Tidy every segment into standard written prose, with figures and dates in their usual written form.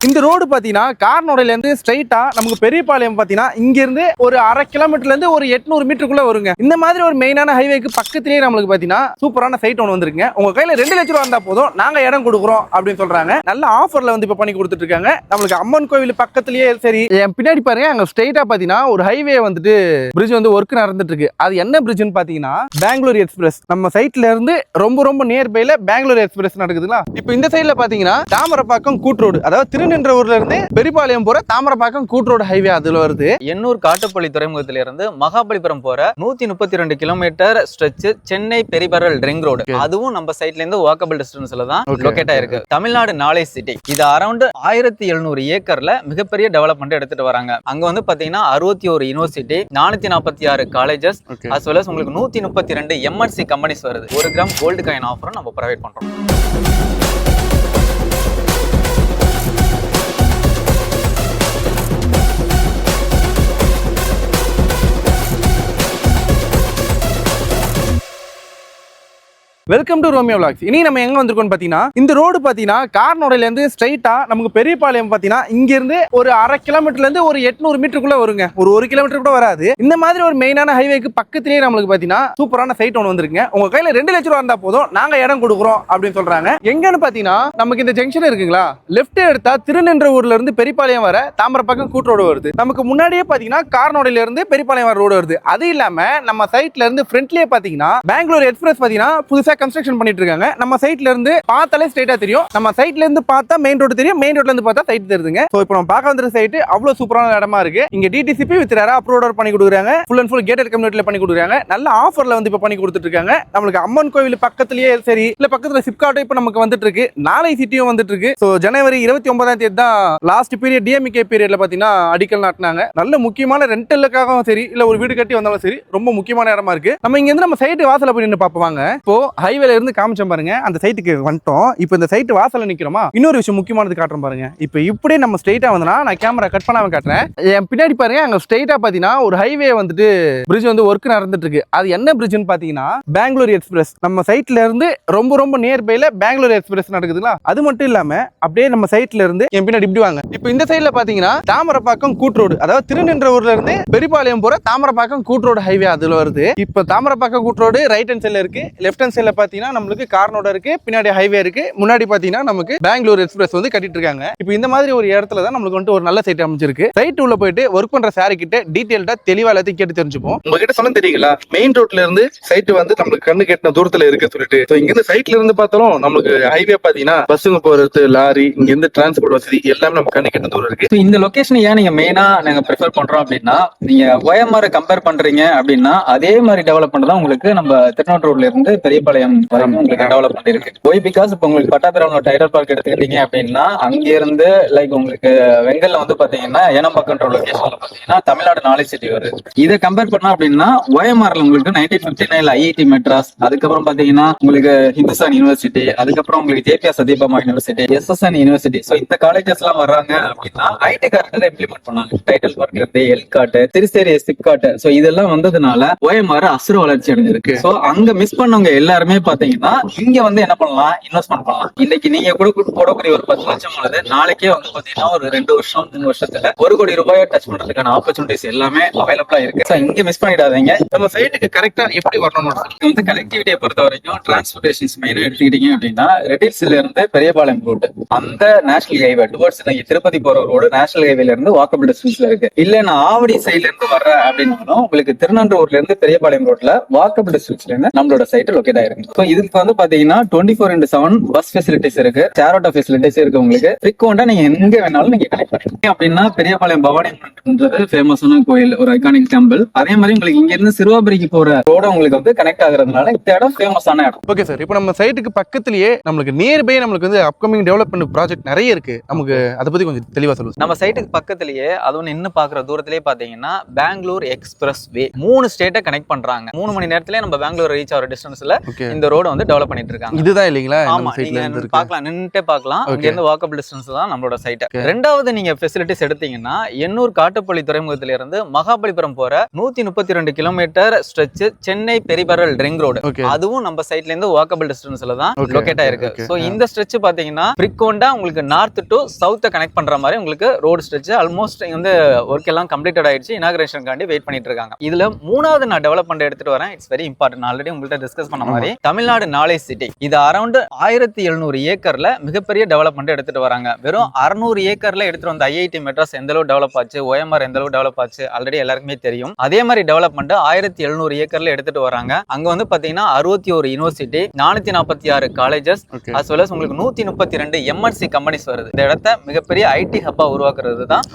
இந்த ரோடு பாத்தீங்கன்னா கார்னோடையில இருந்து ஸ்ட்ரைட்டா நமக்கு பெரியபாளையம் பாத்தீங்கன்னா இங்க இருந்து ஒரு 1/2 கிலோமீட்டர்ல இருந்து ஒரு 800 மீட்டருக்குள்ள வருங்க. இந்த மாதிரி ஒரு மெயினான ஹைவேக்கு பக்கத்திலேயே நம்மளுக்கு பாத்தீங்கன்னா சூப்பரான சைட் ஒன்று வந்திருக்குங்க. உங்க கையில 2 லட்சம் ரூபா இருந்தா போதும், நாங்க இடம் கொடுக்குறோம் அப்படின்னு சொல்றாங்க. நல்ல ஆஃபர்ல வந்து இப்ப பண்ணி கொடுத்துட்டு இருக்காங்க. நம்மளுக்கு அம்மன் கோவில் பக்கத்திலேயே சரி, என் பின்னாடி பாருங்க, அங்க ஸ்ட்ரைட்டா பாத்தீங்கன்னா ஒரு ஹைவே வந்துட்டு பிரிட்ஜ் வந்து ஒர்க் நடந்துட்டு இருக்கு. அது என்ன பிரிட்ஜ்னு பாத்தீங்கன்னா பெங்களூர் எக்ஸ்பிரஸ். நம்ம சைட்ல இருந்து ரொம்ப நியர்பைல பெங்களூர் எக்ஸ்பிரஸ் நடக்குதுங்களா. இப்போ இந்த சைட்ல பாத்தீங்கன்னா தாமரப்பாக்கம் கூட்ரோடு, அதாவது திருநின்றவூர்ல இருந்து பெரியபாளையம் போற தாமரப்பாக்கம் கூட்ரோடு ஹைவே அதுல வருது. எண்ணூர் காட்டுப்பள்ளி துறைமுகத்தில இருந்து மகாபலிபுரம் போற 132 kilometre stretch Chennai peripheral ring road. அதுவும் நம்ம சைட்ல இருந்து வாக்கபிள் டிஸ்டன்ஸ்ல தான் லொகேட் ஆயிருக்கு. தமிழ்நாடு நாலேஜ் சிட்டி இது அரௌண்ட் 1700 ஏக்கர்ல மிகப்பெரிய டெவலப்மெண்ட் எடுத்துட்டு வராங்க. அங்க வந்து பாத்தீங்கன்னா 61 university, 446 colleges, as well as உங்களுக்கு 132 MNC கம்பெனிஸ் வருது. 1 கிராம் கோல்டு காயின் ஆஃபரும் நம்ம ப்ரொவைட் பண்றோம். Welcome to Romeo vlogs. இனி நம்ம எங்க வந்திருக்கோம் பாத்தீங்கன்னா, இந்த ரோடு பாத்தீங்கன்னா கார்னோடையில இருந்து ஸ்ட்ரைட்டா நமக்கு பெரியபாளையம் பாத்தீங்கன்னா இங்க இருந்து ஒரு 1/2 கிலோமீட்டர்ல இருந்து ஒரு 800 மீட்டருக்குள்ள வருங்க. ஒரு 1 கிலோமீட்டர் கூட வராது. இந்த மாதிரி ஒரு மெயினான ஹைவேக்கு பக்கத்திலேயே நம்மளுக்கு பாத்தீங்கன்னா சூப்பரான சைட் ஒன்று வந்திருக்குங்க. உங்க கையில 2 லட்சம் ரூபா இருந்தா போதும், நாங்க இடம் கொடுக்குறோம் அப்படின்னு சொல்றாங்க. எங்கன்னு பாத்தீங்கன்னா நமக்கு இந்த ஜங்ஷன் இருக்குங்களா, லெஃப்ட் எடுத்தா திருநின்றவூர்ல இருந்து பெரியபாளையம் வர தாமரப்பாக்கம் கூட்ரோடு வருது. நமக்கு முன்னாடியே பாத்தீங்கன்னா கார்னோடையில இருந்து பெரியபாளையம் வர ரோடு வருது. அது இல்லாம நம்ம சைட்ல இருந்து ஃப்ரண்ட்லயே பாத்தீங்கன்னா பெங்களூர் எக்ஸ்பிரஸ் பாத்தீங்கன்னா புதுசா கன்ஸ்ட்ரக்ஷன் பண்ணிட்டு இருக்காங்க. நம்ம சைட்ல இருந்து பார்த்தாலே ஸ்ட்ரைட்டா தெரியும். நம்ம சைட்ல இருந்து பார்த்தா மெயின் ரோடு தெரியும், மெயின் ரோட்ல இருந்து பார்த்தா சைட் தெரியுதுங்க. சோ இப்போ நம்ம பார்க்க வந்த சைட் அவ்வளவு சூப்பரான இடமா இருக்கு. இங்க டிடிசிபி வித் ரேரா அப்ரூவல் பண்ணி கொடுக்குறாங்க. ஃபுல் அண்ட் ஃபுல் கேட்டட் கம்யூனிட்டில பண்ணி கொடுக்குறாங்க. நல்ல ஆஃபர்ல வந்து இப்ப பண்ணி கொடுத்துட்டு இருக்காங்க. நம்மளுக்கு அம்மன் கோவில் பக்கத்திலேயே சரி, இல்ல பக்கத்துல சிப்காட் இப்ப நமக்கு வந்துட்டு இருக்கு. நாளை சிட்டியும் வந்துட்டு இருக்கு. சோ ஜனவரி 29ஆம் தேதி தான் லாஸ்ட் பீரியட் டிஎம்கே பீரியட்ல பாத்தீங்கன்னா அடிக்கல் நாட்டினாங்க. நல்ல முக்கியமான ரெண்டலுக்காகவும் சரி, இல்ல ஒரு வீடு கட்டி வந்தாலும் சரி, ரொம்ப முக்கியமான இடமா இருக்கு. நம்ம இங்க இருந்து நம்ம சைட் வாசல்ல போய் நின்னு பாப்போம். இப்போ ஹைவேல இருந்து காமிச்சோம் பாருங்க, அந்த சைட்டுக்கு வந்துட்டோம். இப்போ இந்த சைட் வாசல்ல நிக்கிறோமா, இன்னொரு விஷயம் முக்கியமானது காட்டுறேன் பாருங்க. இப்போ இப்படியே நம்ம ஸ்ட்ரைட்டா வந்தனா, நான் கேமரா கட் பண்ணாம காட்டுறேன். என் பின்னாடி பாருங்க, அங்க ஸ்ட்ரைட்டா பாத்தீங்கன்னா ஒரு ஹைவே வந்துட்டு பிரிட்ஜ் வந்து ஒர்க் நடந்துட்டு இருக்கு. அது என்ன பிரிட்ஜ்னு பாத்தீங்கன்னா பெங்களூர் எக்ஸ்பிரஸ். நம்ம சைட்ல இருந்து ரொம்ப நியர்பைல பெங்களூர் எக்ஸ்பிரஸ் நடக்குதுங்களா. அது மட்டும் இல்லாம அப்படியே நம்ம சைட்ல இருந்து என் பின்னாடி இப்படி வாங்க. இப்போ இந்த சைட்ல பாத்தீங்கன்னா தாமரப்பாக்கம் கூட்ரோடு, அதாவது திருநின்றவூர்ல இருந்து பெரியபாளையம் போற தாமரப்பாக்கம் கூட்ரோடு ஹைவே அதுல வருது. இப்போ தாமரப்பாக்கம் கூட்ரோடு ரைட் ஹேண்ட் சைட்ல இருக்கு. லெஃப்ட் ஹேண்ட் சைட்ல பாத்தீங்கன்னா நம்மளுக்கு கார்னோட இருக்கு, பின்னாடி ஹைவே இருக்கு. முன்னாடி பாத்தீங்கன்னா நமக்கு பெங்களூர் எக்ஸ்பிரஸ் வந்து கட்டிட்டு இருக்காங்க. இப்போ இந்த மாதிரி ஒரு இடத்துல தான் நமக்கு வந்து ஒரு நல்ல சைட் அமைஞ்சிருக்கு. சைட் உள்ள போயிட்டு ஒர்க் பண்ற சாரி கிட்ட டீடைல்டா தெளிவா எல்லாத்தையும் கேட்டு தெரிஞ்சுப்போம். உங்ககிட்ட சொன்ன தெரியுங்களா, மெயின் ரோட்ல இருந்து சைட் வந்து நம்மளுக்கு கண்ணு கெட்டின தூரத்துல இருக்கு சொல்லிட்டு. இங்க இருந்து சைட்ல இருந்து பார்த்தாலும் நம்மளுக்கு ஹைவே பாத்தீங்கன்னா பஸ்ஸுங்க போறது, லாரி, இங்க இருந்து டிரான்ஸ்போர்ட் வசதி எல்லாமே நம்ம கண்ணு கெட்டின தூரம் இருக்கு. இந்த லொகேஷன் ஏன் நீங்க மெயினா நாங்க ப்ரிஃபர் பண்றோம் அப்படின்னா, நீங்க OMR கம்பேர் பண்றீங்க அப்படின்னா அதே மாதிரி டெவலப்மெண்ட் தான் உங்களுக்கு நம்ம திருநாட்டூர்ல இருந்து பெரியபாளையம் வரைக்கும் உங்களுக்கு டெவலப்மெண்ட் இருக்கு. ஒய் பிகாஸ் இப்போ உங்களுக்கு பட்டாபிராம டைடல் பார்க் எடுத்துக்கிட்டீங்க அப்படின்னா அங்க இருந்து லைக் உங்களுக்கு வெங்கல்ல வந்து பாத்தீங்கன்னா ஏனம்பாக்கன்ற லொகேஷன்ல பாத்தீங்கன்னா தமிழ்நாடு நாலேஜ் சிட்டி வருது. இதை கம்பேர் பண்ணா அப்படின்னா OMRல உங்களுக்கு 1959 ஐஐடி மெட்ராஸ், அதுக்கப்புறம் பாத்தீங்கன்னா உங்களுக்கு ஹிந்துஸ்தான் யூனிவர்சிட்டி, அதுக்கப்புறம் உங்களுக்கு JPR Sathyabama university, SSN university. So இந்த காலேஜஸ் எல்லாம் வர்றாங்க அப்படின்னா ஐடி கார்டு இம்ப்ளிமெண்ட் பண்ணாங்க. டைடல் பார்க் இருந்து எல்காட், திருச்சேரி சிப்காட். சோ இதெல்லாம் வந்ததுனால OMR அசுர வளர்ச்சி அடைஞ்சிருக்கு. சோ அங்க மிஸ் பண்ணவங்க எல்லாருமே பாத்தீங்கன்னா இங்க வந்து என்ன பண்ணலாம், இன்வெஸ்ட்மெண்ட் பண்ணலாம். இன்னைக்கு நீங்க போடக்கூடிய ஒரு 10 லட்சம் உள்ளது நாளைக்கே வந்து பாத்தீங்கன்னா ஒரு 2 வருஷம் 3 வருஷத்துல 1 கோடி ரூபாயை டச் பண்றதுக்கான ஆப்பர்ச்சுனிட்டிஸ் எல்லாமே அவைலபிளா இருக்கு. இங்க மிஸ் பண்ணிடாதீங்க. நம்ம சைட்டுக்கு கரெக்டா எப்படி வரணும் வந்து கனெக்டிவிட்டியை பொறுத்த வரைக்கும் டிரான்ஸ்போர்டேஷன்ஸ் மெயினா எடுத்துக்கிட்டீங்க அப்படின்னா ரெட்டில்ஸ்ல இருந்து பெரியபாளையம் ரோடு, அந்த நேஷனல் ஹைவே டுவர்ட்ஸ் திருப்பதி போற ரோடு நேஷனல் ஹைவேல இருந்து வாக்கபிள் டிஸ்டன்ஸ்ல இருக்கு. இல்ல நான் ஆவடி சைட்ல இருந்து வர்றேன் அப்படின்னாலும் உங்களுக்கு திருநன்றூர்ல இருந்து பெரியபாளையம் ரோட்ல வாக்கபிள் டிஸ்டன்ஸ்ல இருந்து நம்மளோட சைட் லொகேட் ஆயிருக்கு. இதுக்கு வந்து பாத்தீங்கன்னா 24/7 பஸ் ஃபெசிலிட்டிஸ் இருக்கு, ஷேர் ஆட்டோ ஃபெசிலிட்டிஸ் இருக்கு. உங்களுக்கு ஃப்ரீக்வெண்டா நீங்க எங்க வேணாலும் நீங்க கனெக்ட் பண்ணலாம். அப்படின்னா பெரியபாளையம் பவானின்றது ஃபேமஸான கோயில், ஒரு ஐகானிக் டெம்பிள். அதே மாதிரி உங்களுக்கு இங்க இருந்து சிறுவாபுரிக்கு போற ரோட உங்களுக்கு வந்து கனெக்ட் ஆகுறதுனால இந்த இடம் ஃபேமஸான இடம். ஓகே சார், இப்போ நம்ம சைட்டுக்கு பக்கத்திலேயே நம்மளுக்கு நியர்பை நம்மளுக்கு வந்து அப்கமிங் டெவலப்மெண்ட் ப்ராஜெக்ட் நிறைய இருக்கு. நமக்கு அதை பத்தி கொஞ்சம் தெளிவா சொல்லுங்க. நம்ம சைட்டுக்கு பக்கத்திலேயே அதுவும் நின்று பாக்குற தூரத்திலேயே பாத்தீங்கன்னா பெங்களூர் எக்ஸ்பிரஸ் வே 3 ஸ்டேட்டை கனெக்ட் பண்றாங்க. 3 மணி நேரத்திலே நம்ம பெங்களூர் ரீச் ஆகிற டிஸ்டன்ஸ்ல இந்த ரோடு வந்து டெவலப் பண்ணிட்டு இருக்காங்க. இதுதான் இல்லைங்களா? ஆமா, நீங்க பார்க்கலாம், நின்னுட்டே பார்க்கலாம். இங்க இருந்து வாக்கபிள் டிஸ்டன்ஸ் தான் நம்மளோட சைட். ரெண்டாவது நீங்க ஃபெசிலிட்டிஸ் எடுத்தீங்கன்னா எண்ணூர் காட்டுப்பள்ளி துறைமுகத்தில இருந்து மகாபலிபுரம் போற 132 kilometre stretch Chennai peripheral ring road, அதுவும் நம்ம சைட்ல இருந்து வாக்கபிள் டிஸ்டன்ஸ்ல தான் லொகேட் ஆயிருக்கு. சோ இந்த ஸ்ட்ரெச் பாத்தீங்கன்னா ஃப்ரீக்வெண்டா உங்களுக்கு நார்த் டு சவுத் கனெக்ட் பண்ற மாதிரி உங்களுக்கு ரோடு ஸ்ட்ரெச் ஆல்மோஸ்ட் வந்து ஒர்க் எல்லாம் கம்ப்ளீட்டட் ஆயிடுச்சு. இனாகிரேஷன்காண்டி வெயிட் பண்ணிட்டு இருக்காங்க. இதுல மூணாவது நான் டெவலப் பண்ணி எடுத்துட்டு வரேன். It's very important. ஆல்ரெடி உங்கள்கிட்ட டிஸ்கஸ் பண்ண மாதிரி தமிழ்நாடு நாலேஜ் சிட்டி, இது அரௌண்ட் 1700 ஏக்கர்ல மிகப்பெரிய டெவலப்மெண்ட் எடுத்துட்டு வராங்க. வெறும் 600 ஏக்கர்ல எடுத்துட்டு வந்த ஐஐடி மெட்ராஸ் எந்த அளவு டெவலப் ஆச்சு, OMR எந்த அளவு டெவலப் ஆச்சு ஆல்ரெடி எல்லாருக்குமே தெரியும். அதே மாதிரி டெவலப்மெண்ட் 1700 ஏக்கர்ல எடுத்துட்டு வராங்க. அங்க வந்து பாத்தீங்கன்னா 61 university, 446 colleges, as well as உங்களுக்கு 132 MNC கம்பெனிஸ் வருது. இந்த இடத்த மிகப்பெரிய ஐடி ஹப்பா உருவாக்குறது தான்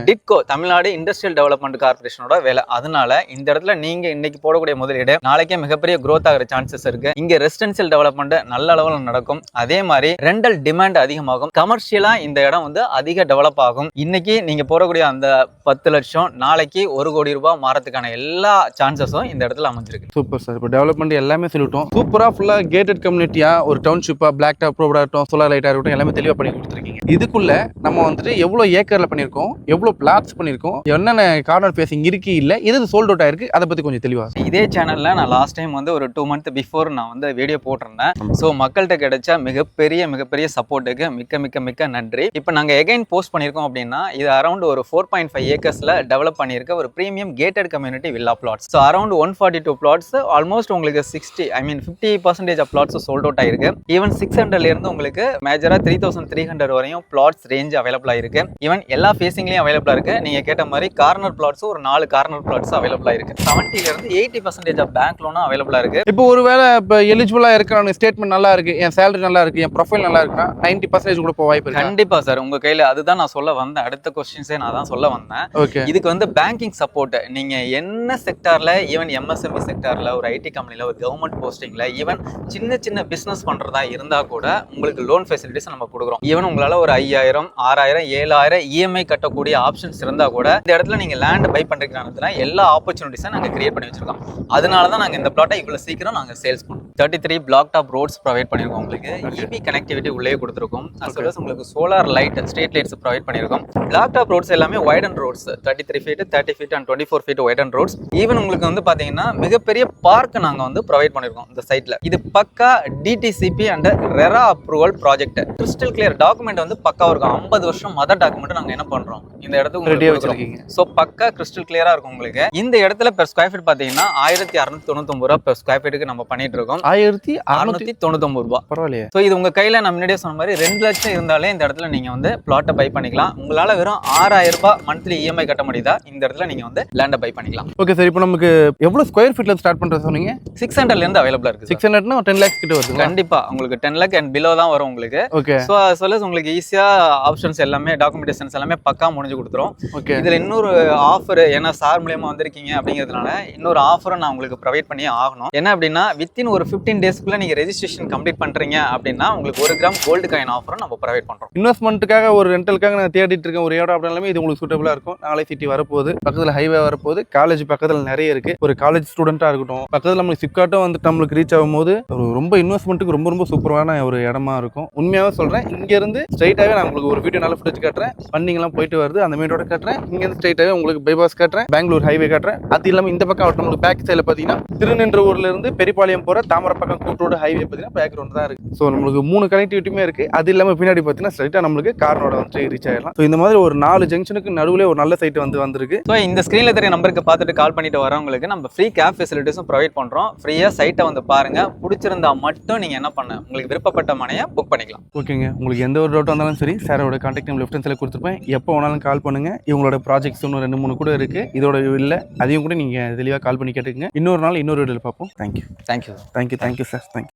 டிட்கோ, தமிழ்நாடு இண்டஸ்ட்ரியல் டெவலப்மெண்ட் கார்பரேஷனோட வேலை. அதனால இந்த இடத்துல நீங்க இன்னைக்கு போடக்கூடிய முதலீடு நாளைக்கே மிகப்பெரிய growth ஆகிற சான்சஸ் இருக்கு. இங்க ரெசிடென்சியல் டெவலப்மெண்ட் நல்ல அளவுல நடக்கும். அதே மாதிரி ரெண்டல் டிமாண்ட் அதிகமாகும். கமர்ஷியலா இந்த இடம் வந்து அதிக டெவலப் ஆகும். இன்னைக்கு நீங்க போடக்கூடிய அந்த 10 லட்சம் நாளைக்கு 1 கோடி ரூபாய் மாறதுக்கான எல்லா சான்சஸும் இந்த இடத்துல அமைஞ்சிருக்கு. Super sir. இப்போ டெவலப்மெண்ட் எல்லாமே சொல்லிட்டோம். சூப்பரா ஃபுல்லா கேட்டட் கம்யூனிட்டியா, ஒரு டவுன்ஷிப்பா, பிளாக் டாப் ரோடா இருக்கட்டும், சோலார் லைட்டா இருக்கட்டும், எல்லாமே தெளிவா பண்ணி கொடுத்துருக்கீங்க. இதுக்குள்ள நம்ம வந்துட்டு எவ்வளவு ஏக்கர்ல பண்ணிருக்கோம், எவ்வளவு பிளாட்ஸ் பண்ணிருக்கோம், என்னென்ன கார்னர் ஃபேசிங் இருக்கு, இல்ல இது சோல்ட் அவுட் ஆயிருக்கு, அதை பத்தி கொஞ்சம் தெளிவா. இதே சேனல்ல நான் லாஸ்ட் டைம் வந்து ஒரு 2 மந்த் பிஃபோர் நான் வந்து வீடியோ போட்டிருந்தேன். ஸோ மக்கள்கிட்ட கிடைச்ச மிகப்பெரிய சப்போர்ட்டுக்கு மிக்க நன்றி. இப்போ நாங்கள் எகைன் போஸ்ட் பண்ணியிருக்கோம் அப்படின்னா இது அரௌண்ட் ஒரு 4.5 ஏக்கர்ஸ்ல டெவலப் பண்ணியிருக்க ஒரு premium gated community villa plots. So around 142 plots, almost உங்களுக்கு 50% ஆஃப் பிளாட்ஸ் சோல்ட் அவுட் ஆயிருக்கு. ஈவன் 600ல இருந்து உங்களுக்கு மேஜரா 3300 வரையும் பிளாட்ஸ் ரேஞ்ச் அவைலபிளா இருக்கு. ஈவன் எல்லா ஃபேசிங்லயும் அவைலபிளா இருக்கு. நீங்க கேட்ட மாதிரி கார்னர் பிளாட்ஸ் ஒரு 4 கார்னர் பிளாட்ஸ் அவைலபிளா இருக்கு. 70ல இருந்து 80% ஆஃப் பேங்க் லோனும் அவைலபிளா இருக்கு. இப்போ ஒருவேளை இப்போ எலிஜிபிளா இருக்கிற ஸ்டேட்மெண்ட் நல்லா இருக்கு, என் சேலரி நல்லா இருக்கு, என் ப்ரொஃபைல் நல்லா இருக்குன்னா 90% கூட போக வாய்ப்பு இருக்கு. கண்டிப்பா சார், உங்க கையில அதுதான் நான் சொல்ல வந்தேன். அடுத்த கொஸ்டின்ஸே நான் தான் சொல்ல வந்தேன். இதுக்கு வந்து பேங்கிங் சப்போர்ட், நீங்க என்ன செக்டார்ல, ஈவன் MSME செக்டார்ல, ஒரு ஐடி கம்பெனில, ஒரு கவர்மெண்ட் போஸ்டிங்ல, ஈவன் சின்ன பிசினஸ் பண்றதா இருந்தா கூட உங்களுக்கு லோன் ஃபெசிலிட்டிஸ் நம்ம கொடுக்குறோம். ஈவன் உங்களால ஒரு 5000, 6000, 7000 EMI கட்டக்கூடிய ஆப்ஷன்ஸ் இருந்தா கூட இந்த இடத்துல நீங்க லேண்ட் பை பண்றதுக்கான எல்லா ஆப்பர்ச்சுனிட்டிஸும் நாங்க கிரியேட் பண்ணி வச்சிருக்கோம். அதனால தான் நாங்க இந்த பிளாட்டை இவ்வளவு சீக்கிரம் நாங்க சேல்ஸ் பண்ணுவோம். 33 பிளாக் டாப் ரோட்ஸ் ப்ரொவைட் பண்ணிருக்கோம். உங்களுக்கு EV கனெக்டிவிட்டி உள்ளே கொடுத்துருக்கோம். as well as உங்களுக்கு solar light, street lights provide பண்ணிருக்கோம். பிளாக் டாப் ரோட்ஸ் எல்லாமே widen roads, 33 feet, 30 feet and 24 feet widen roads. Even உங்களுக்கு வந்து பாத்தீங்கன்னா மிகப்பெரிய பார்க் நாங்க வந்து ப்ரொவைட் பண்ணிருக்கோம் இந்த சைட்ல. இது பக்கா DTCP and RERA approval project. Crystal clear document வந்து பக்கா இருக்கும். 50 வருஷம் மதர் டாக்குமெண்ட் நாங்க என்ன பண்றோம் இந்த இடத்துக்கு ரெடியா வச்சிருக்கீங்க. சோ பக்கா கிறிஸ்டல் கிளியரா இருக்கும் உங்களுக்கு. இந்த இடத்துல பெர் ஸ்கொயர் ஃபீட் பாத்தீங்கன்னா 1699 ரூபாய் பெர் ஸ்கொயர் ஃபீட்டுக்கு நம்ம பண்ணிட்டு இருக்கோம். 1699 ரூபாய். பரவாயில்லையே. சோ இது உங்க கையில நான் முன்னாடியே சொன்ன மாதிரி 2 லட்சம் இருந்தாலே இந்த இடத்துல நீங்க வந்து பிளாட்டை பை பண்ணிக்கலாம். உங்களால வெறும் 6000 ரூபாய் மந்த்லி EMI கட்ட முடியுதா, இந்த இடத்துல நீங்க வந்து லேண்டை பை பண்ணிக்கலாம். ஓகே சார், இப்போ நமக்கு எவ்வளவு ஸ்கொயர் ஃபீட்ல ஸ்டார்ட் பண்றது சொன்னீங்க? 600ல இருந்து அவைலபிளா இருக்கு. 600 னா 10 lakhs கிட்ட வருது. கண்டிப்பா உங்களுக்கு 10 lakh அண்ட் பிலோ தான் வரும் உங்களுக்கு. ஓகே. சோ சொல்ல உங்களுக்கு ஈஸியா ஆப்ஷன்ஸ் எல்லாமே, டாக்குமெண்டேஷன்ஸ் எல்லாமே பக்கா முடிஞ்சு கொடுத்துரும். ஓகே. இதுல இன்னொரு ஆஃபர், ஏன்னா சார் மூலமா வந்திருக்கீங்க அப்படிங்கிறதுனால இன்னொரு ஆஃபரும் நான் உங்களுக்கு ப்ரொவைட் பண்ணி ஆகணும். என்ன அப்படின்னா வித்தின் ஒரு 15 டேஸ்க்குள்ள நீங்க ரெஜிஸ்ட்ரேஷன் கம்ப்ளீட் பண்றீங்க அப்படின்னா உங்களுக்கு 1 கிராம் கோல்டு காயின் ஆஃபரும் நம்ம ப்ரொவைட் பண்றோம். இன்வெஸ்ட்மெண்ட்டுக்காக, ஒரு ரெண்டலுக்காக நான் தேடிட்டு இருக்கேன் ஒரு இடம் அப்படின்னாலுமே இது உங்களுக்கு சூட்டபிளா இருக்கும். நாளை சிட்டி வரப்போகுது, பக்கத்துல ஹைவே வரப்போகுது, காலேஜ் பக்கத்துல நிறைய இருக்கு. ஒரு காலேஜ் ஸ்டூடெண்டா இருக்கட்டும், பக்கத்துல நம்மளுக்கு சிப்காட்டும் வந்து நம்மளுக்கு ரீச் ஆகும்போது ஒரு ரொம்ப இன்வெஸ்ட்மெண்ட்டுக்கு ரொம்ப சூப்பரான ஒரு இடமா இருக்கும். உண்மையாவே சொல்றேன். இங்க இருந்து ஸ்ட்ரைட்டாவே நான் உங்களுக்கு ஒரு வீடியோ நல்ல ஃபுட்டேஜ் காட்டுறேன். வண்டிங்கெல்லாம் போயிட்டு வருது, அந்த மெயின் ரோட காட்டுறேன். இங்க இருந்து ஸ்ட்ரைட்டாவே உங்களுக்கு பைபாஸ் காட்டுறேன், பெங்களூர் ஹைவே காட்டுறேன். அது இல்லாம இந்த பக்கம் நம்மளுக்கு பேக் சைட்ல பாத்தீங்கன்னா திருநின்றவூர்ல இருந்து பெரியபாளையம் போற தாமரப்பக்கம் கூட்டோட ஹைவே பாத்தீங்கன்னா பேக்ரவுண்ட் தான் இருக்கு. ஸோ நம்மளுக்கு 3 கனெக்டிவிட்டியுமே இருக்கு. அது இல்லாம பின்னாடி பாத்தீங்கன்னா ஸ்ட்ரைட்டா நம்மளுக்கு கார்னோட வந்து ரீச் ஆயிடலாம். ஸோ இந்த மாதிரி ஒரு 4 ஜங்ஷனுக்கு நடுவுல ஒரு நல்ல சைட் வந்திருக்கு. ஸோ இந்த ஸ்கிரீன்ல தெரிய நம்பருக்கு பார்த்துட்டு கால் பண்ணிட்டு வரவங்களுக்கு நம்ம ஃப்ரீ கேப் ஃபெசிலிட்டிஸும் ப்ரொவைட் பண்றோம். ஃப்ரீயா சைட்டை வந்து பாருங்க, பிடிச்சிருந்தா மட்டும் நீங்க என்ன பண்ண உங்களுக்கு விருப்பப்பட்ட மனையை புக் பண்ணிக்கலாம். ஓகேங்க. உங்களுக்கு எந்த ஒரு டவுட் வந்தாலும் சரி, சாரோட கான்டாக்ட் நம்பர் லெஃப்ட் ஹேண்ட்ல கொடுத்துருப்பேன். எப்போ வேணாலும் கால் பண்ணுங்க. இவங்களோட ப்ராஜெக்ட்ஸ் இன்னும் 2-3 கூட இருக்கு. இதோட இல்ல அதையும் கூட நீங்க தெளிவாக கால் பண்ணி கேட்டுக்கங்க. இன்னொரு நாள் இன்னொரு வீடியோல பார்ப்போம். Thank you sir. Thank you sir. Thank you.